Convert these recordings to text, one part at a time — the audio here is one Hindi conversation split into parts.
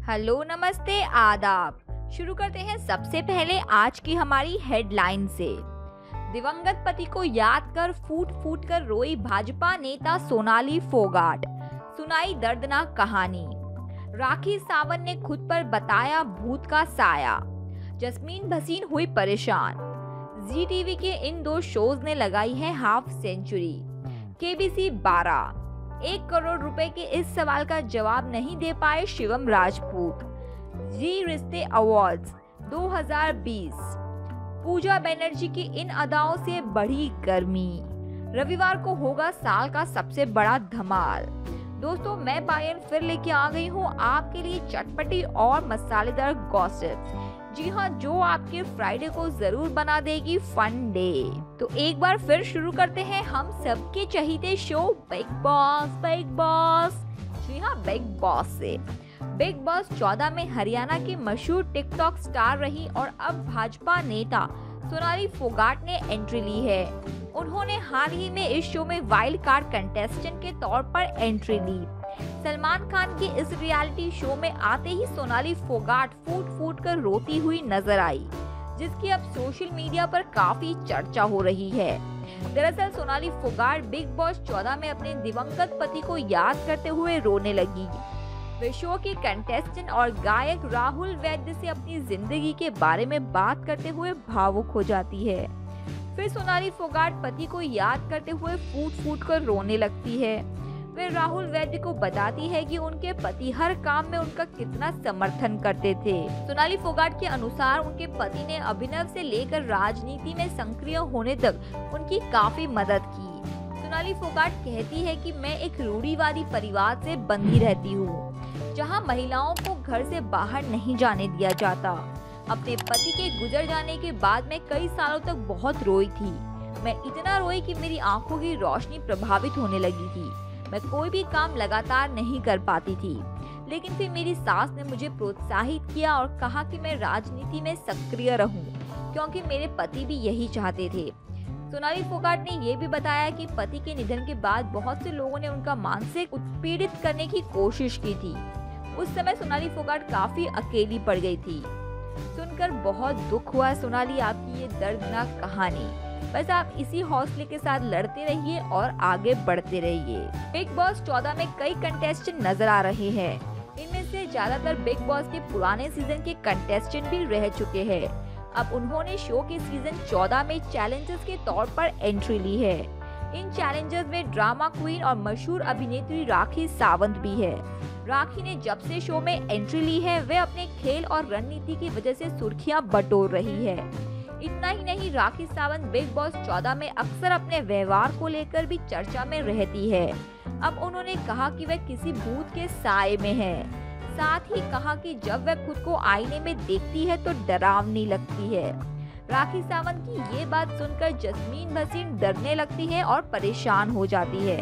हेलो, नमस्ते, आदाब। शुरू करते हैं सबसे पहले आज की हमारी हेडलाइन से। दिवंगत पति को याद कर फूट फूट कर रोई भाजपा नेता सोनाली फोगाट, सुनाई दर्दनाक कहानी। राखी सावंत ने खुद पर बताया भूत का साया, जस्मीन भसीन हुई परेशान। जी टीवी के इन दो शोज ने लगाई है हाफ सेंचुरी। केबीसी 12 1 करोड़ रुपए के इस सवाल का जवाब नहीं दे पाए शिवम राजपूत। जी रिश्ते अवार्ड्स 2020, पूजा बनर्जी की इन अदाओं से बढ़ी गर्मी। रविवार को होगा साल का सबसे बड़ा धमाल। दोस्तों, मैं पायल फिर लेके आ गई हूँ आपके लिए चटपटी और मसालेदार गॉसिप। जी हाँ, जो आपके फ्राइडे को जरूर बना देगी फन डे। तो एक बार फिर शुरू करते हैं हम सबके चहीते शो बिग बॉस। जी हाँ, बिग बॉस से। बिग बॉस 14 में हरियाणा की मशहूर टिकटॉक स्टार रही और अब भाजपा नेता सोनाली फोगाट ने एंट्री ली है। उन्होंने हाल ही में इस शो में वाइल्ड कार्ड कंटेस्टेंट के तौर पर एंट्री ली। सलमान खान के इस रियलिटी शो में आते ही सोनाली फोगाट फूट फूट कर रोती हुई नजर आई, जिसकी अब सोशल मीडिया पर काफी चर्चा हो रही है। दरअसल सोनाली फोगाट बिग बॉस 14 में अपने दिवंगत पति को याद करते हुए रोने लगी। वे शो के कंटेस्टेंट और गायक राहुल वैद्य से अपनी जिंदगी के बारे में बात करते हुए भावुक हो जाती है। फिर सोनाली फोगाट पति को याद करते हुए फूट फूट कर रोने लगती है। वे राहुल वैद्य को बताती है कि उनके पति हर काम में उनका कितना समर्थन करते थे। सोनाली फोगाट के अनुसार उनके पति ने अभिनव से लेकर राजनीति में सक्रिय होने तक उनकी काफी मदद की। सोनाली फोगाट कहती है कि मैं एक रूढ़िवादी परिवार से बंधी रहती हूँ, जहाँ महिलाओं को घर से बाहर नहीं जाने दिया जाता। अपने पति के गुजर जाने के बाद मैं कई सालों तक बहुत रोई थी। मैं इतना रोई कि मेरी आंखों की रोशनी प्रभावित होने लगी थी। मैं कोई भी काम लगातार नहीं कर पाती थी, लेकिन फिर मेरी सास ने मुझे प्रोत्साहित किया और कहा कि मैं राजनीति में सक्रिय रहूं, क्योंकि मेरे पति भी यही चाहते थे। सोनाली फोगाट ने ये भी बताया कि पति के निधन के बाद बहुत से लोगों ने उनका मानसिक उत्पीड़ित करने की कोशिश की थी। उस समय सोनाली फोगाट काफी अकेली पड़ गई थी। सुनकर बहुत दुख हुआ सोनाली, आपकी ये दर्दनाक कहानी। बस आप इसी हौसले के साथ लड़ते रहिए और आगे बढ़ते रहिए। बिग बॉस 14 में कई कंटेस्टेंट नजर आ रहे हैं। इनमें से ज्यादातर बिग बॉस के पुराने सीजन के कंटेस्टेंट भी रह चुके हैं। अब उन्होंने शो के सीजन 14 में चैलेंजर्स के तौर पर एंट्री ली है। इन चैलेंजर्स में ड्रामा क्वीन और मशहूर अभिनेत्री राखी सावंत भी है। राखी ने जब से शो में एंट्री ली है, वे अपने खेल और रणनीति की वजह से सुर्खियां बटोर रही है। इतना ही नहीं, राखी सावंत बिग बॉस 14 में अक्सर अपने व्यवहार को लेकर भी चर्चा में रहती है। अब उन्होंने कहा कि वह किसी भूत के साए में है। साथ ही कहा कि जब वह खुद को आईने में देखती है तो डरावनी लगती है। राखी सावंत की ये बात सुनकर जस्मीन भसीन डरने लगती है और परेशान हो जाती है।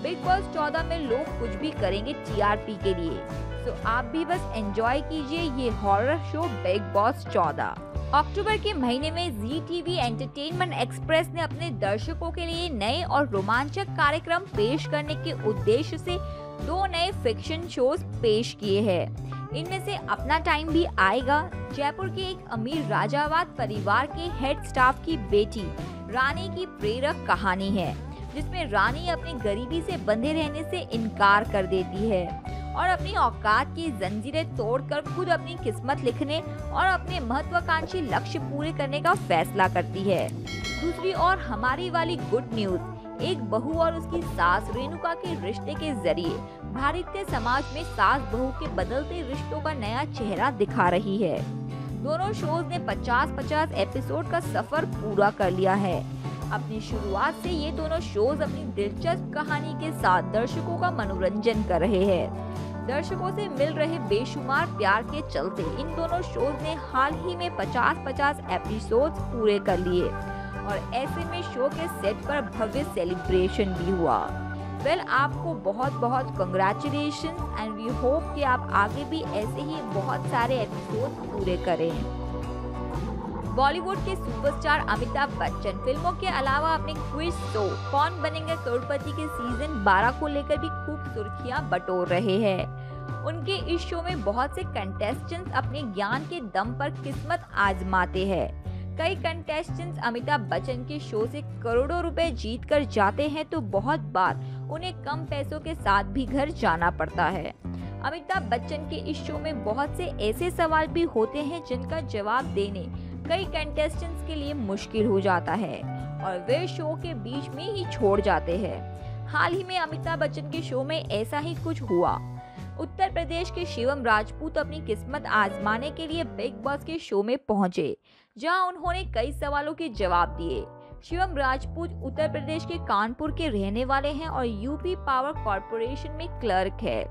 बिग बॉस 14 में लोग कुछ भी करेंगे टीआरपी के लिए, तो आप भी बस एंजॉय कीजिए ये हॉरर शो बिग बॉस 14। अक्टूबर के महीने में जी टीवी एंटरटेनमेंट एक्सप्रेस ने अपने दर्शकों के लिए नए और रोमांचक कार्यक्रम पेश करने के उद्देश्य से 2 नए फिक्शन शोज पेश किए हैं। इनमें से अपना टाइम भी आएगा जयपुर के एक अमीर राजावाद परिवार के हेड स्टाफ की बेटी रानी की प्रेरक कहानी है, जिसमें रानी अपनी गरीबी से बंधे रहने से इनकार कर देती है और अपनी औकात की जंजीरें तोड़कर खुद अपनी किस्मत लिखने और अपने महत्वाकांक्षी लक्ष्य पूरे करने का फैसला करती है। दूसरी ओर हमारी वाली गुड न्यूज, एक बहू और उसकी सास रेणुका के रिश्ते के जरिए भारतीय समाज में सास बहू के बदलते रिश्तों का नया चेहरा दिखा रही है। दोनों शोज ने 50-50 एपिसोड का सफर पूरा कर लिया है। अपनी शुरुआत से ये दोनों शोज अपनी दिलचस्प कहानी के साथ दर्शकों का मनोरंजन कर रहे हैं। दर्शकों से मिल रहे बेशुमार प्यार के चलते इन दोनों शोज ने हाल ही में 50-50 एपिसोड्स पूरे कर लिए और ऐसे में शो के सेट पर भव्य सेलिब्रेशन भी हुआ। वेल, आपको बहुत बहुत कंग्रेचुलेशन एंड वी होप कि आप आगे भी ऐसे ही बहुत सारे एपिसोड पूरे करें। बॉलीवुड के सुपरस्टार अमिताभ बच्चन फिल्मों के अलावा अपने क्विज शो कौन बनेगा करोड़पति के सीजन 12 को लेकर भी खूब सुर्खियां बटोर रहे हैं। उनके इस शो में बहुत से कंटेस्टेंट्स अपने ज्ञान के दम पर किस्मत आजमाते हैं। कई कंटेस्टेंट्स अमिताभ बच्चन के शो से करोड़ों रुपए जीत कर जाते हैं तो बहुत बार उन्हें कम पैसों के साथ भी घर जाना पड़ता है। अमिताभ बच्चन के इस शो में बहुत से ऐसे सवाल भी होते हैं जिनका जवाब देने कई कंटेस्टेंट्स के लिए मुश्किल हो जाता है और वे शो के बीच में ही छोड़ जाते हैं। हाल ही में अमिताभ बच्चन के शो में ऐसा ही कुछ हुआ। उत्तर प्रदेश के शिवम राजपूत अपनी किस्मत आजमाने के लिए बिग बॉस के शो में पहुंचे, जहां उन्होंने कई सवालों के जवाब दिए। शिवम राजपूत उत्तर प्रदेश के कानपुर के रहने वाले हैं और यूपी पावर कॉर्पोरेशन में क्लर्क है।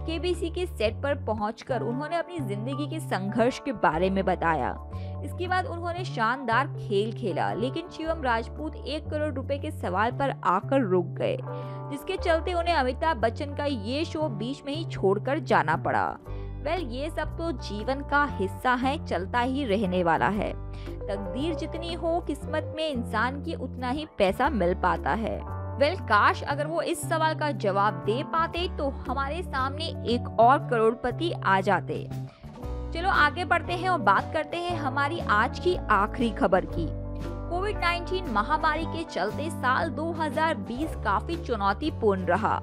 केबीसी के सेट पर पहुंचकर उन्होंने अपनी जिंदगी के संघर्ष के बारे में बताया। इसके बाद उन्होंने शानदार खेल खेला, लेकिन शिवम राजपूत 1 करोड़ रुपए के सवाल पर आकर रुक गए, जिसके चलते उन्हें अमिताभ बच्चन का ये शो बीच में ही छोड़कर जाना पड़ा। ये सब तो जीवन का हिस्सा है, चलता ही रहने वाला है। तकदीर जितनी हो, किस्मत में इंसान की उतना ही पैसा मिल पाता है। काश अगर वो इस सवाल का जवाब दे पाते तो हमारे सामने एक और करोड़पति आ जाते। चलो आगे बढ़ते हैं और बात करते हैं हमारी आज की आखिरी खबर की। कोविड-19 महामारी के चलते साल 2020 काफी चुनौतीपूर्ण रहा।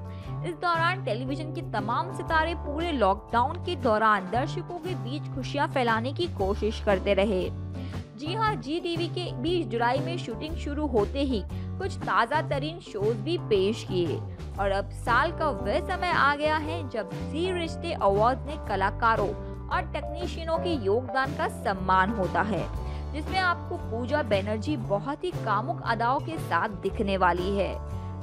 इस दौरान टेलीविजन के तमाम सितारे पूरे लॉकडाउन के दौरान दर्शकों के बीच खुशियां फैलाने की कोशिश करते रहे। जी हाँ, जी टीवी के 20 जुलाई में शूटिंग शुरू होते ही कुछ ताज़ा तरीन शोज भी पेश किए और अब साल का वह समय आ गया है जब जी रिश्ते अवार्ड में कलाकारों और टेक्नीशियनों के योगदान का सम्मान होता है, जिसमें आपको पूजा बनर्जी बहुत ही कामुक अदाओं के साथ दिखने वाली है।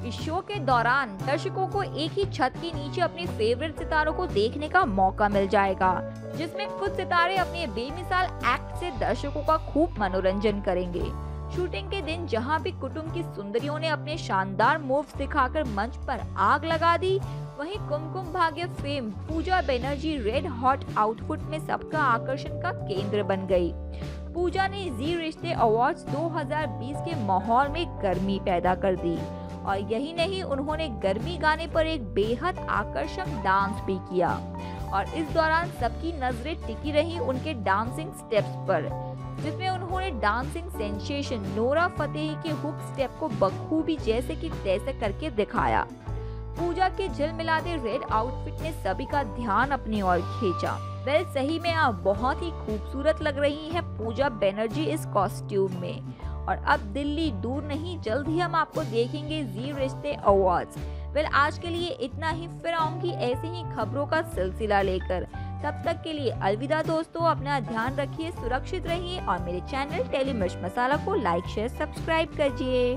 इस शो के दौरान दर्शकों को एक ही छत के नीचे अपने फेवरेट सितारों को देखने का मौका मिल जाएगा, जिसमें कुछ सितारे अपने बेमिसाल एक्ट से दर्शकों का खूब मनोरंजन करेंगे। शूटिंग के दिन जहां भी कुटुंब की सुंदरियों ने अपने शानदार मूव्स दिखाकर मंच पर आग लगा दी, वहीं कुमकुम भाग्य फेम पूजा बनर्जी रेड हॉट आउटफिट में सबका आकर्षण का केंद्र बन गई। पूजा ने जी रिश्ते अवार्ड्स 2020 के माहौल में गर्मी पैदा कर दी और यही नहीं, उन्होंने गर्मी गाने पर एक बेहद आकर्षक डांस भी किया और इस दौरान सबकी नजरें टिकी रही उनके डांसिंग स्टेप्स पर, जिसमें उन्होंने डांसिंग सेंसेशन नोरा फतेही के हुक स्टेप को बखूबी जैसे कि तैसे करके दिखाया। पूजा के झिलमिलाते रेड आउटफिट ने सभी का ध्यान अपनी ओर खींचा। सही में आप बहुत ही खूबसूरत लग रही है पूजा बनर्जी इस कॉस्ट्यूम में। और अब दिल्ली दूर नहीं, जल्द ही हम आपको देखेंगे जी रिश्ते अवार्ड्स। आज के लिए इतना ही, फिर आऊंगी ऐसे ही खबरों का सिलसिला लेकर। तब तक के लिए अलविदा दोस्तों, अपना ध्यान रखिए, सुरक्षित रहिए और मेरे चैनल टेली मिर्च मसाला को लाइक शेयर सब्सक्राइब कीजिए।